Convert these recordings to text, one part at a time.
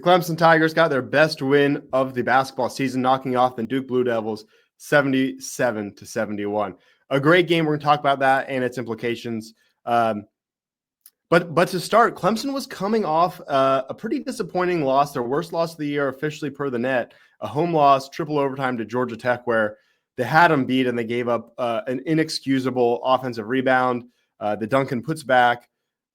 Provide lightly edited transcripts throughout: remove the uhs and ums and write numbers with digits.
The Clemson Tigers got their best win of the basketball season, knocking off the Duke Blue Devils 77-71. A great game. We're going to talk about that and its implications. But to start, Clemson was coming off a pretty disappointing loss, their worst loss of the year officially per the net, a home loss, triple overtime to Georgia Tech, where they had them beat and they gave up an inexcusable offensive rebound. The Duncan puts back,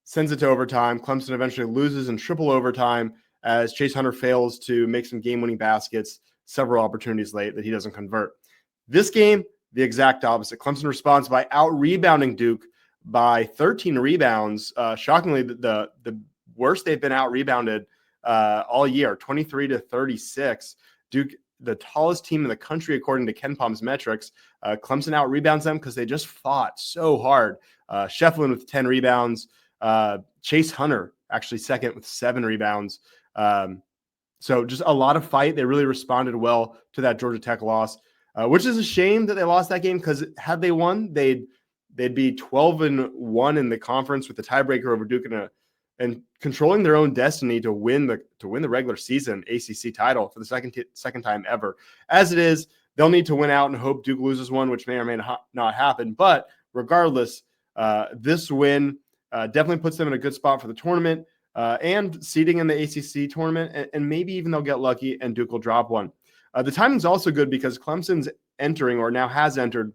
sends it to overtime. Clemson eventually loses in triple overtime as Chase Hunter fails to make some game-winning baskets, several opportunities late that he doesn't convert. This game, the exact opposite. Clemson responds by out-rebounding Duke by 13 rebounds. Shockingly, the worst they've been out-rebounded all year, 23-36. Duke, the tallest team in the country, according to Ken Palm's metrics. Clemson out-rebounds them because they just fought so hard. Shefflin with 10 rebounds. Chase Hunter actually second with 7 rebounds. So just a lot of fight. They really responded well to that Georgia Tech loss, which is a shame that they lost that game because had they won, they'd be 12-1 in the conference with the tiebreaker over Duke and controlling their own destiny to win the regular season ACC title for the second time ever. As it is, they'll need to win out and hope Duke loses one, which may or may not happen. But regardless, this win definitely puts them in a good spot for the tournament and seeding in the ACC tournament, and maybe even they'll get lucky and Duke will drop one. The timing's also good because Clemson's entering, or now has entered,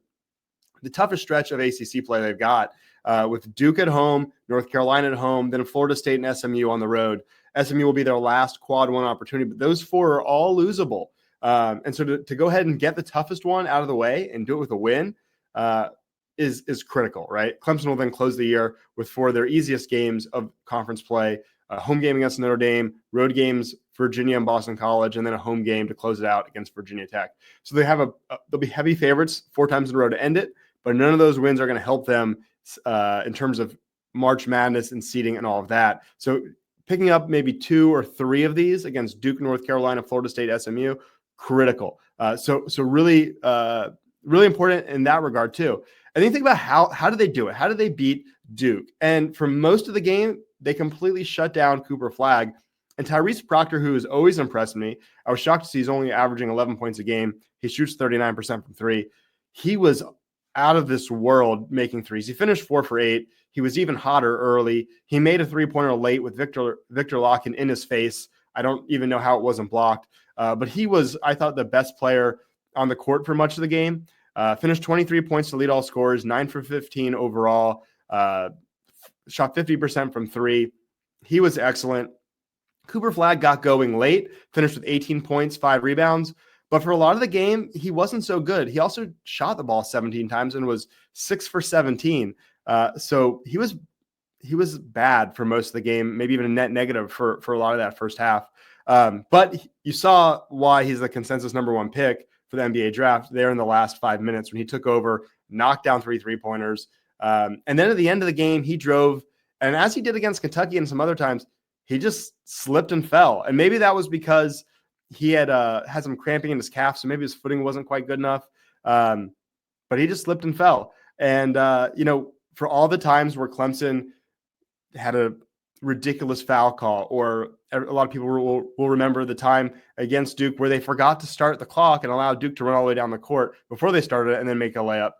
the toughest stretch of ACC play they've got, with Duke at home, North Carolina at home, then Florida State and SMU on the road. SMU will be their last quad one opportunity, but those 4 are all losable. And so to go ahead and get the toughest one out of the way and do it with a win is critical, right? Clemson will then close the year with 4 of their easiest games of conference play, a home game against Notre Dame, road games, Virginia and Boston College, and then a home game to close it out against Virginia Tech. So they have they'll be heavy favorites 4 times in a row to end it, but none of those wins are going to help them in terms of March Madness and seeding and all of that. So picking up maybe 2 or 3 of these against Duke, North Carolina, Florida State, SMU, critical. So really important in that regard too. And then think about how did they do it? How did they beat Duke? And for most of the game, they completely shut down Cooper Flagg. And Tyrese Proctor, who has always impressed me, I was shocked to see he's only averaging 11 points a game. He shoots 39% from 3. He was out of this world making threes. He finished 4 for 8. He was even hotter early. He made a 3-pointer late with Viktor Lakhin in his face. I don't even know how it wasn't blocked. But he was, I thought, the best player on the court for much of the game. Finished 23 points to lead all scorers, 9 for 15 overall. Shot 50% from 3. He was excellent. Cooper Flagg got going late, finished with 18 points, 5 rebounds. But for a lot of the game, he wasn't so good. He also shot the ball 17 times and was 6 for 17. So he was bad for most of the game, maybe even a net negative for a lot of that first half. But you saw why he's the consensus number 1 pick for the NBA draft there in the last 5 minutes when he took over, knocked down 3 3-pointers. And then at the end of the game, he drove. And as he did against Kentucky and some other times, he just slipped and fell. And maybe that was because he had some cramping in his calf, so maybe his footing wasn't quite good enough. But he just slipped and fell. And, for all the times where Clemson had a ridiculous foul call, or a lot of people will remember the time against Duke where they forgot to start the clock and allow Duke to run all the way down the court before they started it and then make a layup.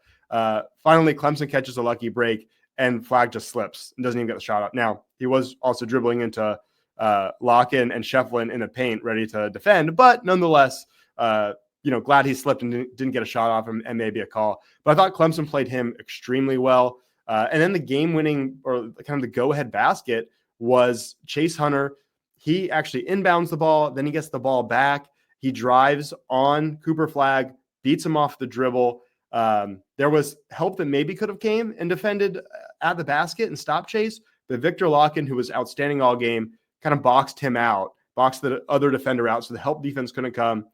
Finally, Clemson catches a lucky break and Flagg just slips and doesn't even get the shot up. Now, he was also dribbling into Lakhin and Shefflin in the paint ready to defend, but nonetheless, glad he slipped and didn't get a shot off him and maybe a call. But I thought Clemson played him extremely well. And then the game-winning, or kind of the go-ahead basket, was Chase Hunter. He actually inbounds the ball, then he gets the ball back. He drives on Cooper Flagg, beats him off the dribble. There was help that maybe could have came and defended at the basket and stopped Chase, but Viktor Lakhin, who was outstanding all game, kind of boxed him out, boxed the other defender out, so the help defense couldn't come,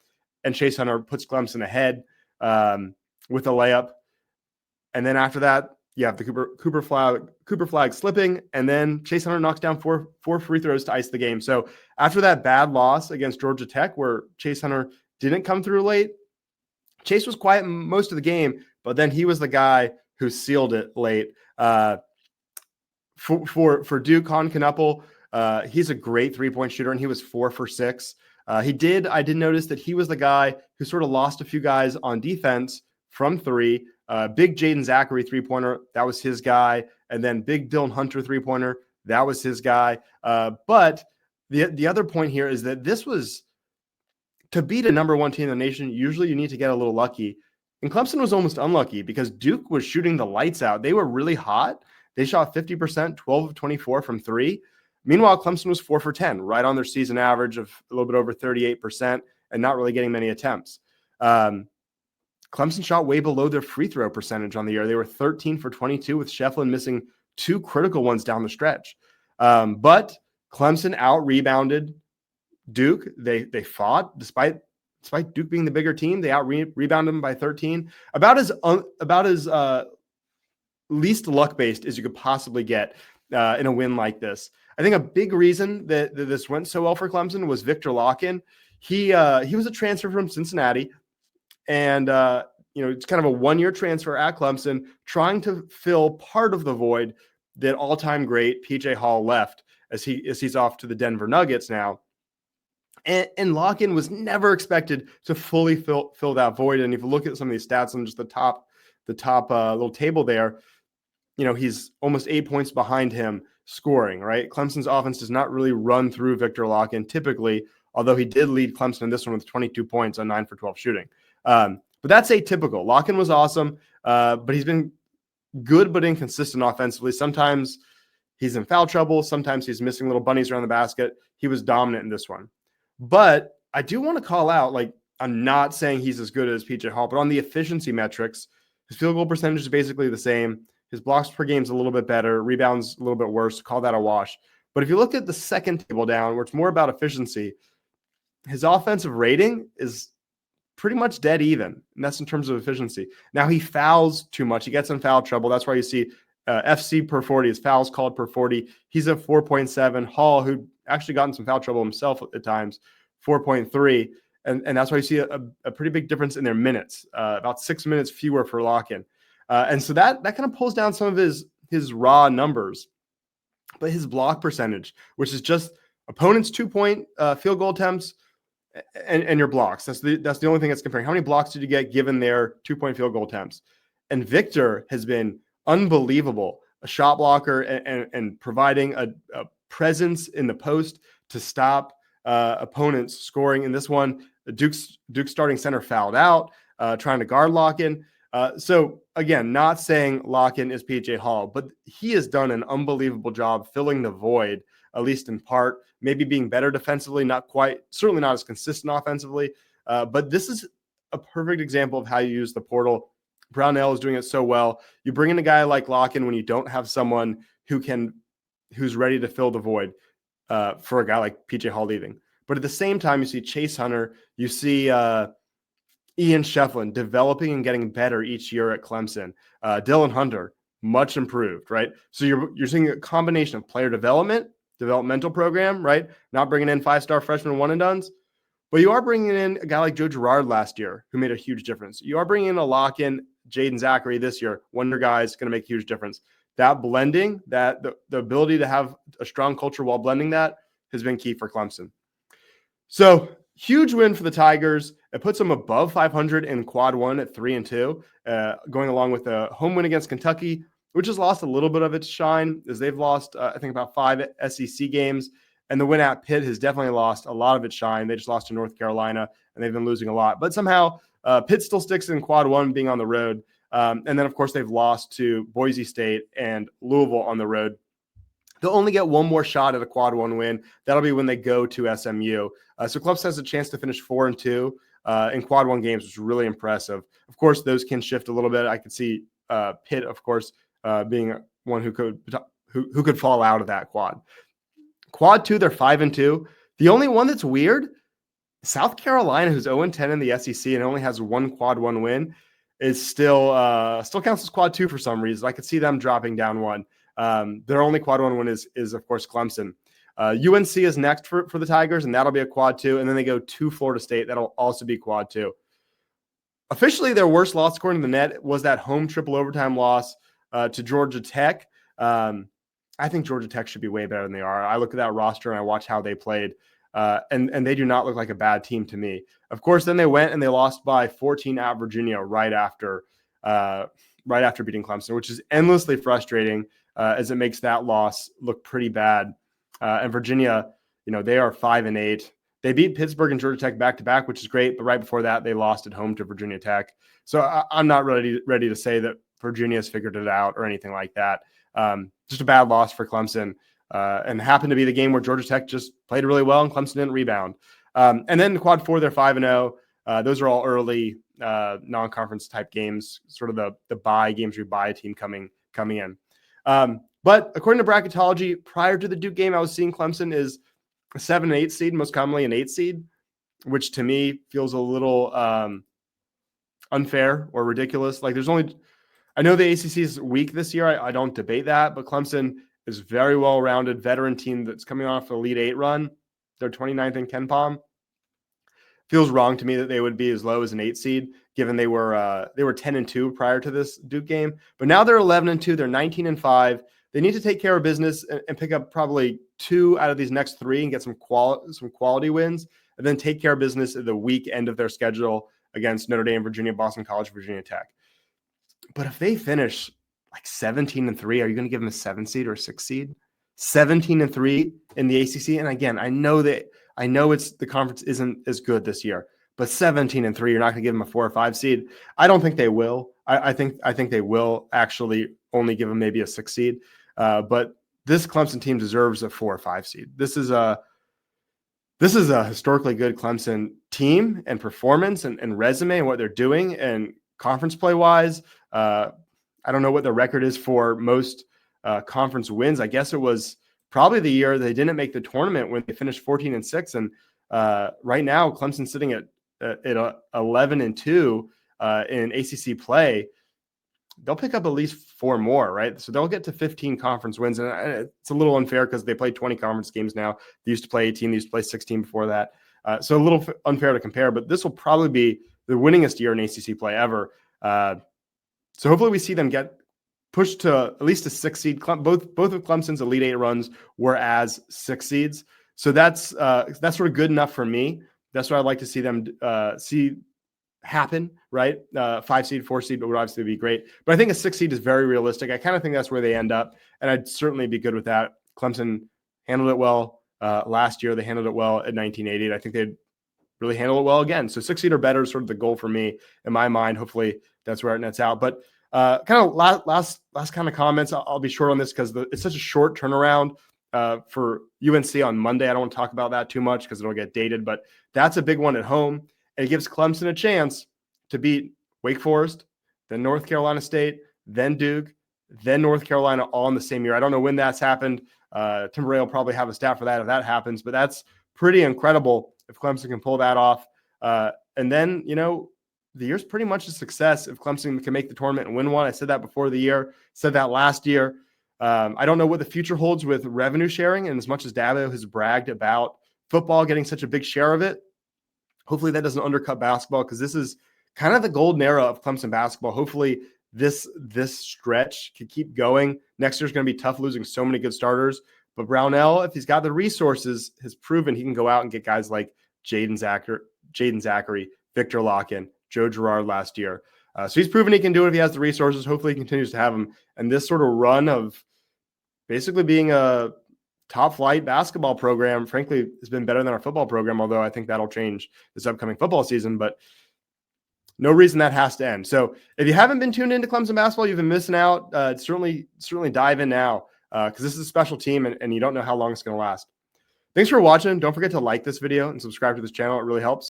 and Chase Hunter puts Clemson ahead with a layup. And then after that, you have the Cooper Flagg slipping, and then Chase Hunter knocks down four free throws to ice the game. So after that bad loss against Georgia Tech, where Chase Hunter didn't come through late, Chase was quiet most of the game, but then he was the guy who sealed it late. For Duke, Con Knuppel, He's a great 3-point shooter, and he was 4 for 6. I did notice that he was the guy who sort of lost a few guys on defense from 3. Big Jaden Zachary 3-pointer, that was his guy. And then big Dylan Hunter 3-pointer, that was his guy. But the other point here is that this was, to beat a number 1 team in the nation, usually you need to get a little lucky. And Clemson was almost unlucky because Duke was shooting the lights out. They were really hot. They shot 50%, 12 of 24 from 3. Meanwhile, Clemson was 4 for 10, right on their season average of a little bit over 38% and not really getting many attempts. Clemson shot way below their free throw percentage on the year. They were 13 for 22 with Shefflin missing 2 critical ones down the stretch. But Clemson out-rebounded Duke. They fought despite Duke being the bigger team. They out-rebounded them by 13. About as least luck-based as you could possibly get in a win like this. I think a big reason that this went so well for Clemson was Viktor Lakhin. He was a transfer from Cincinnati, and it's kind of a 1-year transfer at Clemson, trying to fill part of the void that all-time great PJ Hall left as he's off to the Denver Nuggets now. And Lakhin was never expected to fully fill that void. And if you look at some of these stats on just the top little table there, he's almost 8 points behind him scoring, right? Clemson's offense does not really run through Viktor Lakhin typically, although he did lead Clemson in this one with 22 points on 9 for 12 shooting. But that's atypical. Lakhin was awesome, but he's been good but inconsistent offensively. Sometimes he's in foul trouble. Sometimes he's missing little bunnies around the basket. He was dominant in this one. But I do want to call out, I'm not saying he's as good as PJ Hall, but on the efficiency metrics, his field goal percentage is basically the same. His blocks per game is a little bit better. Rebounds a little bit worse. Call that a wash. But if you look at the second table down, where it's more about efficiency, his offensive rating is pretty much dead even. And that's in terms of efficiency. Now, he fouls too much. He gets in foul trouble. That's why you see FC per 40, his fouls called per 40. He's at 4.7. Hall, who actually got in some foul trouble himself at times, 4.3. And that's why you see a pretty big difference in their minutes, about 6 minutes fewer for Lakhin. And so that kind of pulls down some of his raw numbers. But his block percentage, which is just opponents' 2-point field goal attempts and your blocks. That's the only thing that's comparing. How many blocks did you get given their 2-point field goal attempts? And Viktor has been unbelievable, a shot blocker and providing a presence in the post to stop opponents scoring. In this one, Duke's starting center fouled out, trying to guard Lakhin. So again, not saying Lakhin is PJ Hall, but he has done an unbelievable job filling the void, at least in part, maybe being better defensively, not quite, certainly not as consistent offensively. But this is a perfect example of how you use the portal. Brownell is doing it so well. You bring in a guy like Lakhin when you don't have someone who's ready to fill the void for a guy like PJ Hall leaving. But at the same time, you see Chase Hunter, you see Ian Shefflin developing and getting better each year at Clemson. Dylan Hunter, much improved, right? So you're seeing a combination of player developmental program, right? Not bringing in 5-star freshmen one and dones, but you are bringing in a guy like Joe Girard last year who made a huge difference. You are bringing in a Lakhin, Jaden Zachary this year. Wonder guy's going to make a huge difference. That blending, that the ability to have a strong culture while blending that has been key for Clemson. So huge win for the Tigers. It puts them above 500 in quad 1 at 3-2, going along with a home win against Kentucky, which has lost a little bit of its shine as they've lost, I think, about 5 SEC games. And the win at Pitt has definitely lost a lot of its shine. They just lost to North Carolina, and they've been losing a lot. But somehow Pitt still sticks in quad 1 being on the road. And then, of course, they've lost to Boise State and Louisville on the road. They'll only get one more shot at a quad 1 win. That'll be when they go to SMU. So Clemson has a chance to finish 4-2 in quad 1 games, which is really impressive. Of course, those can shift a little bit. I could see Pitt, of course, being one who could fall out of that quad. Quad 2, they're 5-2. The only one that's weird, South Carolina, who's 0-10 in the SEC and only has one quad 1 win, is still counts as quad 2 for some reason. I could see them dropping down one. Their only quad 1 win is of course Clemson. UNC is next for the Tigers, and that'll be a quad 2. And then they go to Florida State. That'll also be quad 2. Officially, their worst loss according to the net was that home triple overtime loss to Georgia Tech. I think Georgia Tech should be way better than they are. I look at that roster and I watch how they played, and they do not look like a bad team to me. Of course, then they went and they lost by 14 at Virginia right after beating Clemson, which is endlessly frustrating as it makes that loss look pretty bad. And Virginia, they are 5-8. They beat Pittsburgh and Georgia Tech back to back, which is great. But right before that, they lost at home to Virginia Tech. So I'm not ready to say that Virginia has figured it out or anything like that. Just a bad loss for Clemson, and happened to be the game where Georgia Tech just played really well and Clemson didn't rebound. And then quad 4, they're 5-0. Those are all early non-conference type games, sort of the bye games where you buy a team coming in. But according to bracketology, prior to the Duke game, I was seeing Clemson is a 7 and 8 seed, most commonly an 8 seed, which to me feels a little unfair or ridiculous. Like I know the ACC is weak this year. I don't debate that, but Clemson is very well-rounded veteran team that's coming off an Elite 8 run. They're 29th in KenPom. Feels wrong to me that they would be as low as an 8 seed, given they were 10-2 prior to this Duke game. But now they're 11-2. They're 19-5. They need to take care of business and pick up probably 2 out of these next 3 and get some quality wins, and then take care of business at the weak end of their schedule against Notre Dame, Virginia, Boston College, Virginia Tech. But if they finish like 17-3, are you going to give them a 7 seed or a 6 seed? 17-3 in the ACC. And again, I know the conference isn't as good this year, but 17-3, you're not going to give them a 4 or 5 seed. I don't think they will. I think they will actually only give them maybe a 6 seed. But this Clemson team deserves a 4 or 5 seed. This is a historically good Clemson team and performance and resume and what they're doing and conference play wise. I don't know what the record is for most conference wins. I guess it was probably the year they didn't make the tournament when they finished 14-6. And right now, Clemson's sitting at 11-2 in ACC play. They'll pick up at least 4 more, right? So they'll get to 15 conference wins. And it's a little unfair because they play 20 conference games now. They used to play 18. They used to play 16 before that. So a little unfair to compare, but this will probably be the winningest year in ACC play ever. So hopefully we see them get pushed to at least a 6 seed. Both of Clemson's Elite 8 runs were as 6 seeds. So that's sort of good enough for me. That's what I'd like to see them see happen, right? 5 seed, 4 seed would obviously be great. But I think a 6 seed is very realistic. I kind of think that's where they end up. And I'd certainly be good with that. Clemson handled it well last year. They handled it well at 1980. I think they'd really handle it well again. So 6 seed or better is sort of the goal for me in my mind. Hopefully that's where it nets out. But kind of last kind of comments. I'll be short on this because it's such a short turnaround for UNC on Monday. I don't want to talk about that too much because it'll get dated, but that's a big one at home. And it gives Clemson a chance to beat Wake Forest, then North Carolina State, then Duke, then North Carolina all in the same year. I don't know when that's happened. Tim Ray will probably have a stat for that if that happens, but that's pretty incredible if Clemson can pull that off. And then, the year's pretty much a success if Clemson can make the tournament and win one. I said that before the year, said that last year. I don't know what the future holds with revenue sharing, and as much as Dabo has bragged about football getting such a big share of it, hopefully that doesn't undercut basketball because this is kind of the golden era of Clemson basketball. Hopefully this stretch can keep going. Next year's going to be tough losing so many good starters, but Brownell, if he's got the resources, has proven he can go out and get guys like Jaden Zachary, Viktor Lakhin, Joe Girard last year. So he's proven he can do it if he has the resources. Hopefully he continues to have them. And this sort of run of basically being a top flight basketball program, frankly, has been better than our football program, although I think that'll change this upcoming football season. But no reason that has to end. So if you haven't been tuned into Clemson basketball, you've been missing out. Certainly dive in now because this is a special team and you don't know how long it's going to last. Thanks for watching. Don't forget to like this video and subscribe to this channel. It really helps.